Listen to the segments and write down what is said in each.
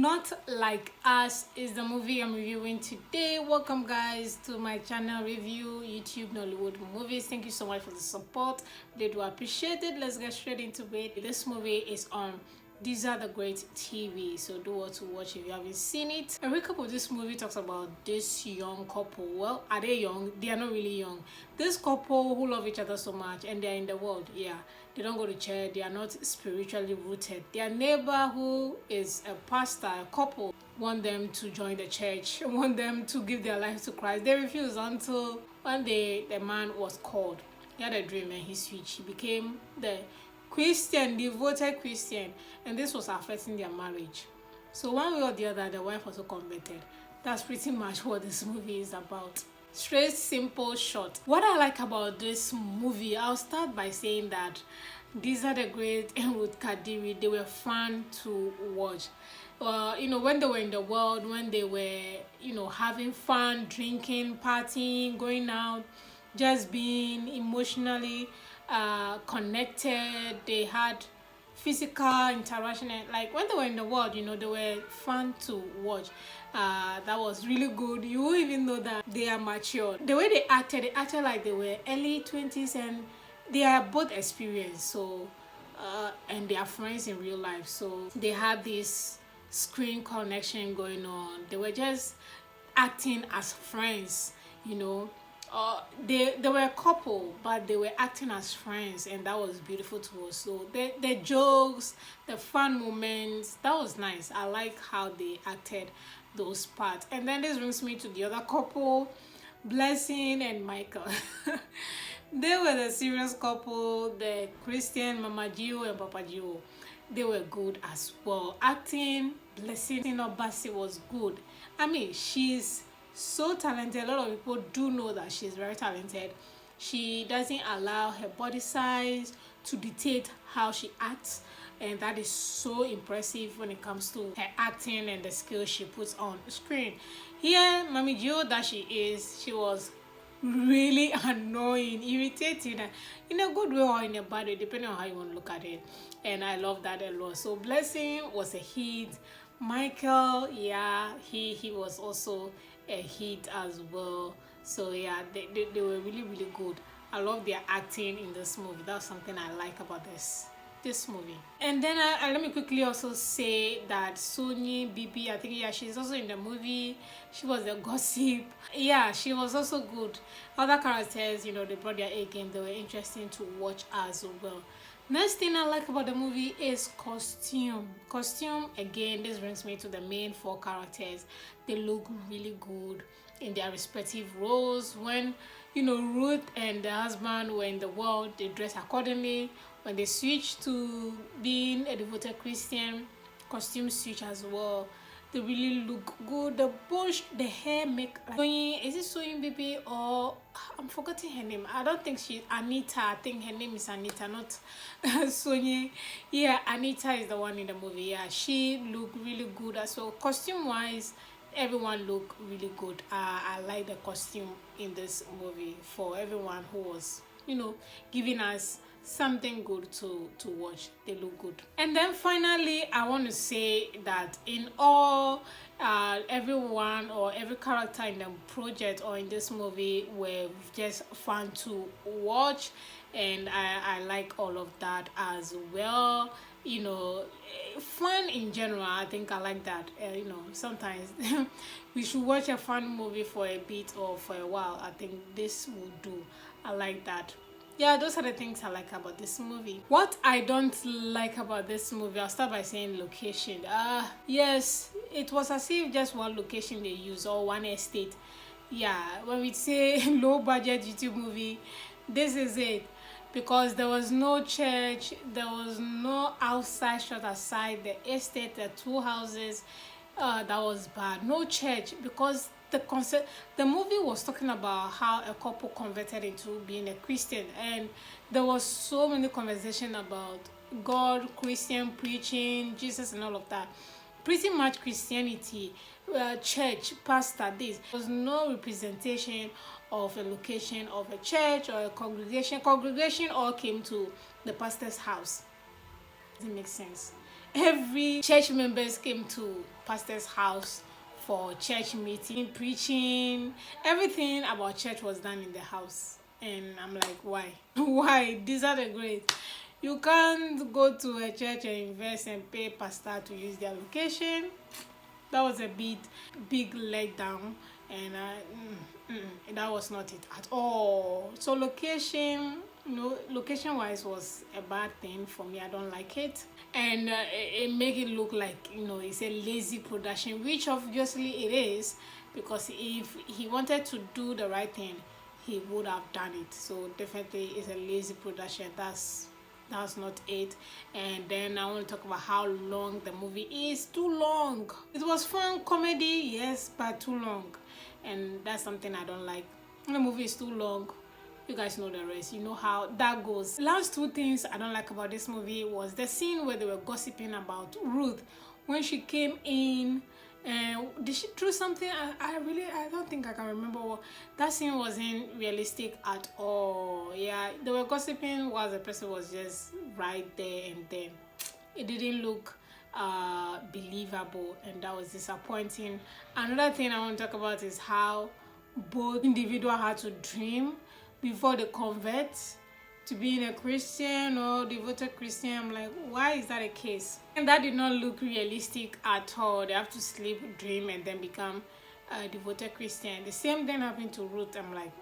Not Like Us is the movie I'm reviewing today. Welcome guys to my channel review YouTube Nollywood movies. Thank you so much for the support. They do appreciate it. Let's get straight into it. This movie is on Deza the Great TV, so do what to watch if you haven't seen it. A recap of this movie talks about this young couple. Well, are they young? They are not really young. This couple who love each other so much and they are in the world. Yeah, they don't go to church. They are not spiritually rooted. Their neighbor, who is a pastor, a couple, want them to join the church, want them to give their life to Christ. They refuse until one day the man was called. He had a dream and he switched. He became the Christian, devoted Christian, and this was affecting their marriage. So one way or the other, the wife also converted. That's pretty much what this movie is about. Straight, simple, short. What I like about this movie, I'll start by saying that Deza the Great and Ruth Kadiri, they were fun to watch. When they were in the world, when they were, having fun, drinking, partying, going out, just being emotionally connected. They had physical interaction, and like when they were in the world, they were fun to watch. That was really good. You won't even know that they are mature. The way they acted like they were early 20s, and they are both experienced, so and they are friends in real life, so they had this screen connection going on. They were just acting as friends. They were a couple, but they were acting as friends, and that was beautiful to us. So the jokes, the fun moments, that was nice. I like how they acted those parts. And then this brings me to the other couple, Blessing and Michael. They were the serious couple, the Christian Mama Gio and Papa Gio. They were good as well. Acting, Blessing Obasi was good. I mean, she's so talented. A lot of people do know that she's very talented. She doesn't allow her body size to dictate how she acts, and that is so impressive when it comes to her acting and the skills she puts on screen. Here, Mami Gio, that she was really annoying, irritating, in a good way or in a bad way, depending on how you want to look at it. And I love that a lot. So Blessing was a hit. Michael, yeah, he was also a hit as well. So yeah, they were really, really good. I love their acting in this movie. That's something I like about this movie. And then let me quickly also say that Sony Bibi, I think, yeah, she's also in the movie. She was the gossip. Yeah, she was also good. Other characters, they brought their A game. They were interesting to watch as well. Next thing I like about the movie is costume. Costume, again, this brings me to the main four characters. They look really good in their respective roles. When Ruth and the husband were in the world, they dressed accordingly. When they switched to being a devoted Christian, costume switch as well. They really look good. The bush, the hair, is it Soyin Baby, or I'm forgetting her name? I don't think she's Anita. I think her name is Anita, not Sonia. Yeah, Anita is the one in the movie. Yeah, she looked really good as well. Costume wise, everyone looked really good. I like the costume in this movie for everyone who was, giving us something good to watch. They look good. And then finally, I want to say that in all, everyone or every character in the project or in this movie were just fun to watch, and I like all of that as well. Fun in general, I think I like that. Sometimes we should watch a fun movie for a bit or for a while. I think this would do. I like that. Yeah, those are the things I like about this movie. What I don't like about this movie, I'll start by saying location. Yes, it was as if just one location they use, or one estate. Yeah, when we say low budget YouTube movie, this is it. Because there was no church, there was no outside shot aside the estate, the two houses. That was bad. No church, because the movie was talking about how a couple converted into being a Christian, and there was so many conversation about God, Christian preaching, Jesus, and all of that. Pretty much Christianity, church, pastor, this. There was no representation of a location of a church or a congregation. Congregation all came to the pastor's house. Doesn't make sense. Every church members came to pastor's house for church meeting, preaching. Everything about church was done in the house. And I'm like, why? Why? These are the great. You can't go to a church and invest and pay pastor to use their location. That was a big letdown, and that was not it at all. So location, location wise was a bad thing for me. I don't like it, and it make it look like it's a lazy production, which obviously it is, because if he wanted to do the right thing, he would have done it. So definitely it's a lazy production. That's not it. And then I want to talk about how long the movie is. Too long. It was fun comedy, yes, but too long, and that's something I don't like. When the movie is too long, you guys know the rest. You know how that goes. Last two things I don't like about this movie was the scene where they were gossiping about Ruth when she came in. And did she do something? I don't think I can remember what. That scene wasn't realistic at all. Yeah, they were gossiping while the person was just right there, and then it didn't look believable, and that was disappointing. Another thing I want to talk about is how both individuals had to dream before they convert to being a Christian or devoted Christian. I'm like, why is that a case? And that did not look realistic at all. They have to sleep, dream, and then become a devoted Christian. The same thing happened to Ruth. I'm like,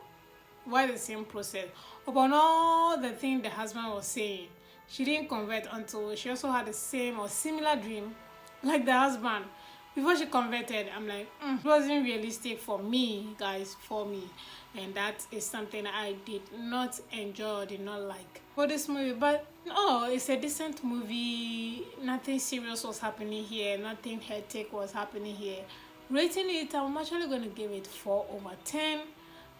why the same process? Upon all the things the husband was saying, she didn't convert until she also had the same or similar dream like the husband. Before she converted, I'm like, it wasn't realistic for me, guys, for me. And that is something I did not enjoy or did not like for this movie. But no, it's a decent movie. Nothing serious was happening here. Nothing hectic was happening here. Rating it, I'm actually going to give it 4/10.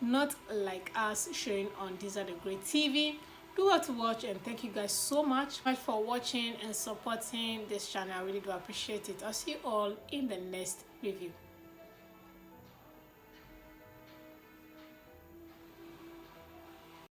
Not like us showing on Deza the Great TV. Do what to watch, and thank you guys so much for watching and supporting this channel. I really do appreciate it. I'll see you all in the next review.